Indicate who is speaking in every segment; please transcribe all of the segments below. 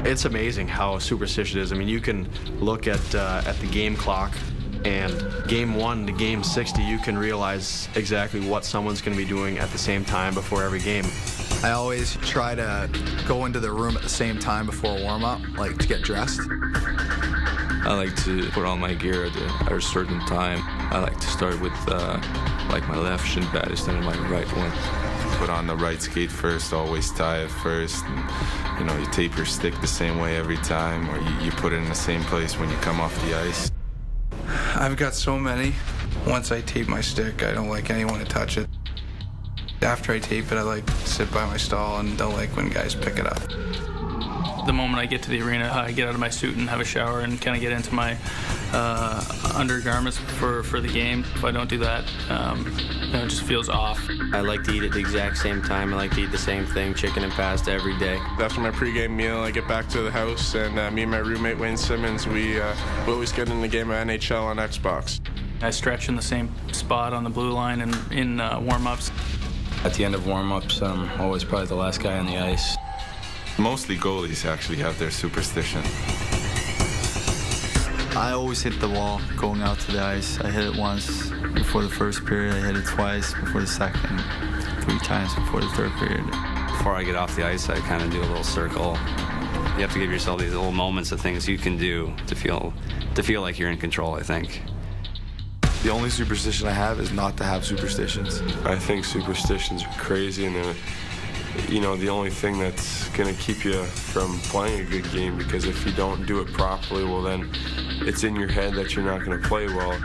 Speaker 1: It's amazing how superstitious it is. I mean, you can look at the game clock, and game 1 to game 60, you can realize exactly what someone's going to be doing at the same time before every game.
Speaker 2: I always try to go into the room at the same time before warm-up, like to get dressed.
Speaker 3: I like to put on my gear at a certain time. I like to start with like my left shin pad instead of my right one.
Speaker 4: Put on the right skate first, always tie it first. And, you know, you tape your stick the same way every time, or you put it in the same place when you come off the ice.
Speaker 5: I've got so many. Once I tape my stick, I don't like anyone to touch it. After I tape it, I like to sit by my stall and don't like when guys pick it up.
Speaker 6: The moment I get to the arena, I get out of my suit and have a shower and kind of get into my undergarments for the game. If I don't do that, it just feels off.
Speaker 7: I like to eat at the exact same time. I like to eat the same thing, chicken and pasta every day.
Speaker 8: After my pregame meal, I get back to the house, and me and my roommate Wayne Simmons, we always get in the game of NHL on Xbox.
Speaker 6: I stretch in the same spot on the blue line and in warm-ups.
Speaker 9: At the end of warm-ups, I'm always probably the last guy on the ice.
Speaker 4: Mostly goalies actually have their superstition.
Speaker 10: I always hit the wall going out to the ice. I hit it once before the first period. I hit it twice before the second, 3 times before the third period.
Speaker 11: Before I get off the ice, I kind of do a little circle. You have to give yourself these little moments of things you can do to feel like you're in control, I think.
Speaker 3: The only superstition I have is not to have superstitions. I think superstitions are crazy, and they're, you know, the only thing that's going to keep you from playing a good game, because if you don't do it properly, well then it's in your head that you're not going to play well.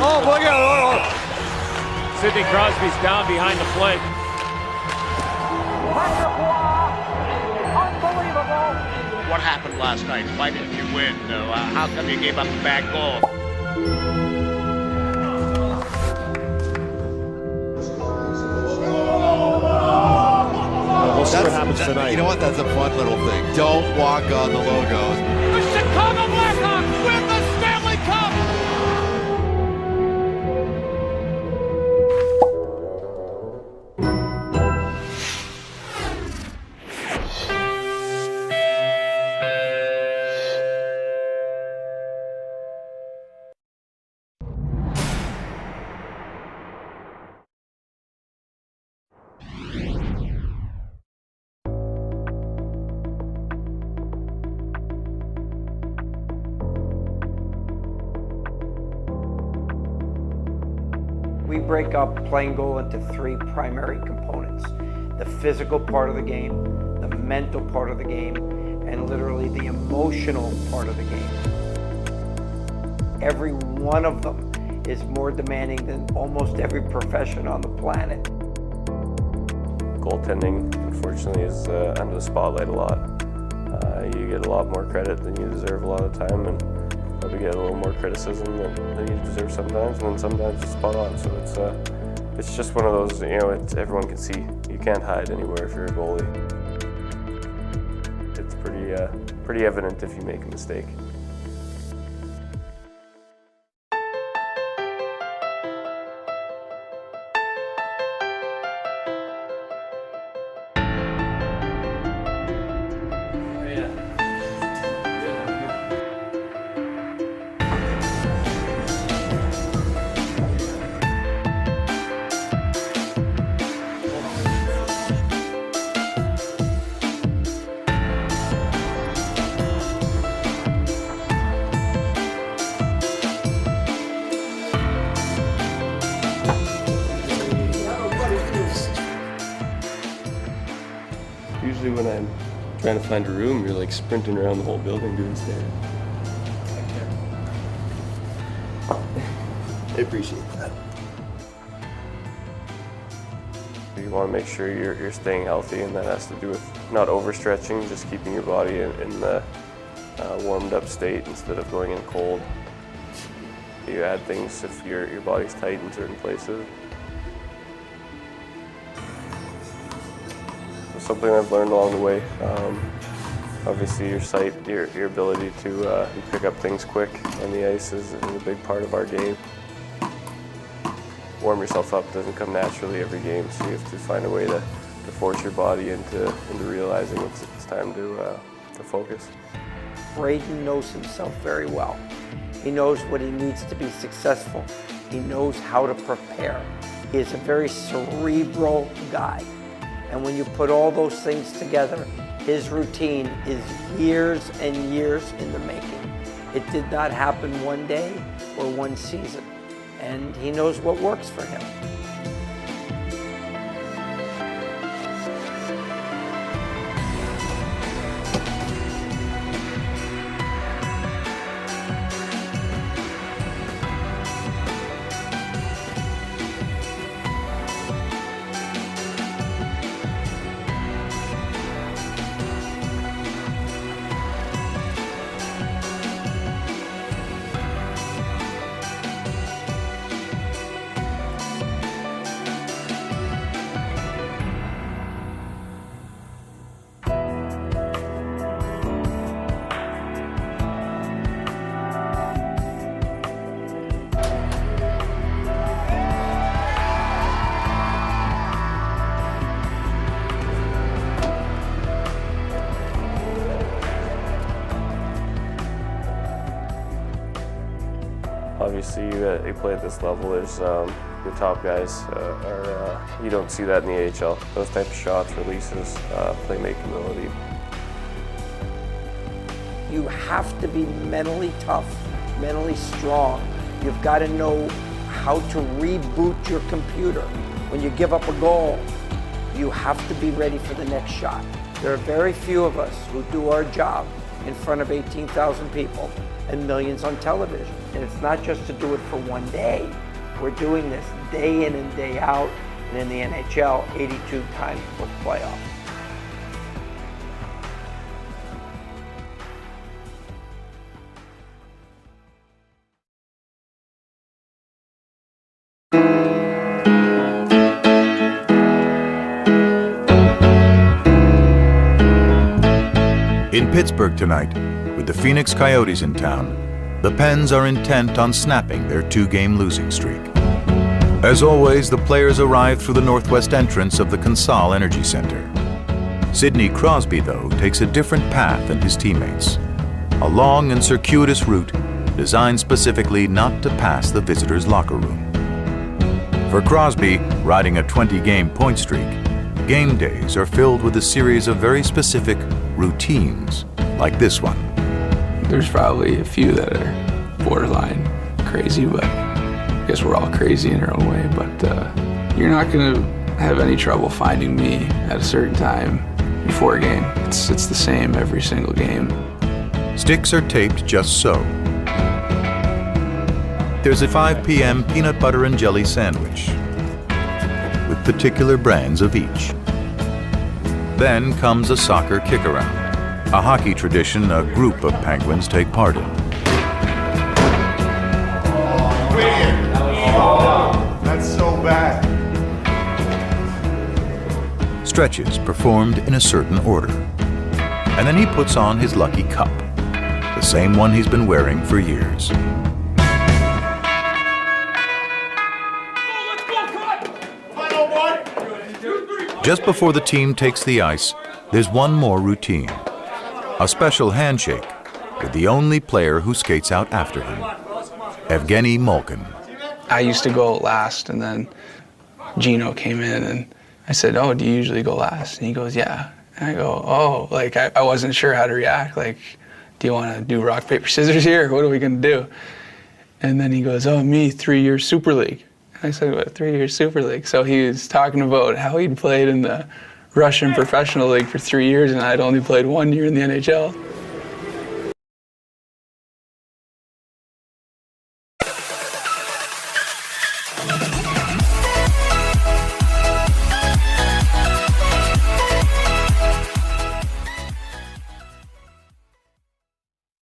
Speaker 12: Oh, look at it! Sidney Crosby's down behind the plate.
Speaker 13: Unbelievable! What happened last night? Why didn't you win? How come you gave up a bad goal?
Speaker 12: We'll see what happens tonight.
Speaker 14: You know what? That's a fun little thing. Don't walk on the logos.
Speaker 13: The Chicago Blackhawks win the Stanley Cup!
Speaker 15: We break up playing goal into 3 primary components: the physical part of the game, the mental part of the game, and literally the emotional part of the game. Every one of them is more demanding than almost every profession on the planet.
Speaker 16: Goaltending, unfortunately, is under the spotlight a lot. You get a lot more credit than you deserve a lot of the time, and probably get a little more criticism than you deserve sometimes, and then sometimes it's spot on. So it's just one of those, you know, everyone can see. You can't hide anywhere if you're a goalie. It's pretty evident if you make a mistake. Usually when I'm trying to find a room, you're like sprinting around the whole building doing stairs.
Speaker 14: I appreciate that.
Speaker 16: You want to make sure you're staying healthy, and that has to do with not overstretching, just keeping your body in the warmed up state instead of going in cold. You add things if your body's tight in certain places. It's something I've learned along the way. Obviously your sight, your ability to pick up things quick on the ice is a big part of our game. Warm yourself up doesn't come naturally every game, so you have to find a way to force your body into realizing it's time to focus.
Speaker 15: Braden knows himself very well. He knows what he needs to be successful. He knows how to prepare. He is a very cerebral guy. And when you put all those things together, his routine is years and years in the making. It did not happen one day or one season. And he knows what works for him.
Speaker 16: Obviously, you play at this level. There's the top guys you don't see that in the AHL. Those type of shots, releases, playmaking ability.
Speaker 15: You have to be mentally tough, mentally strong. You've got to know how to reboot your computer. When you give up a goal, you have to be ready for the next shot. There are very few of us who do our job in front of 18,000 people and millions on television. And it's not just to do it for one day. We're doing this day in and day out, and in the NHL, 82 times per playoff.
Speaker 17: In Pittsburgh tonight, with the Phoenix Coyotes in town, the Pens are intent on snapping their two-game losing streak. As always, the players arrive through the northwest entrance of the Consol Energy Center. Sidney Crosby, though, takes a different path than his teammates. A long and circuitous route designed specifically not to pass the visitors' locker room. For Crosby, riding a 20-game point streak, game days are filled with a series of very specific routines, like this one.
Speaker 5: There's probably a few that are borderline crazy, but I guess we're all crazy in our own way. But you're not going to have any trouble finding me at a certain time before a game. It's the same every single game.
Speaker 17: Sticks are taped just so. There's a 5 p.m. peanut butter and jelly sandwich with particular brands of each. Then comes a soccer kick-around, a hockey tradition a group of Penguins take part in.
Speaker 14: That's so bad.
Speaker 17: Stretches performed in a certain order. And then he puts on his lucky cup, the same one he's been wearing for years. Just before the team takes the ice, there's one more routine. A special handshake with the only player who skates out after him, Evgeny Malkin.
Speaker 5: I used to go last, and then Gino came in, and I said, "Oh, do you usually go last?" And he goes, "Yeah." And I go, "Oh," like I wasn't sure how to react. Like, do you want to do rock, paper, scissors here? What are we going to do? And then he goes, "Oh, me, 3-year Super League." And I said, "What, 3-year Super League?" So he was talking about how he'd played in the Russian professional league for 3 years, and I'd only played 1 year in the NHL.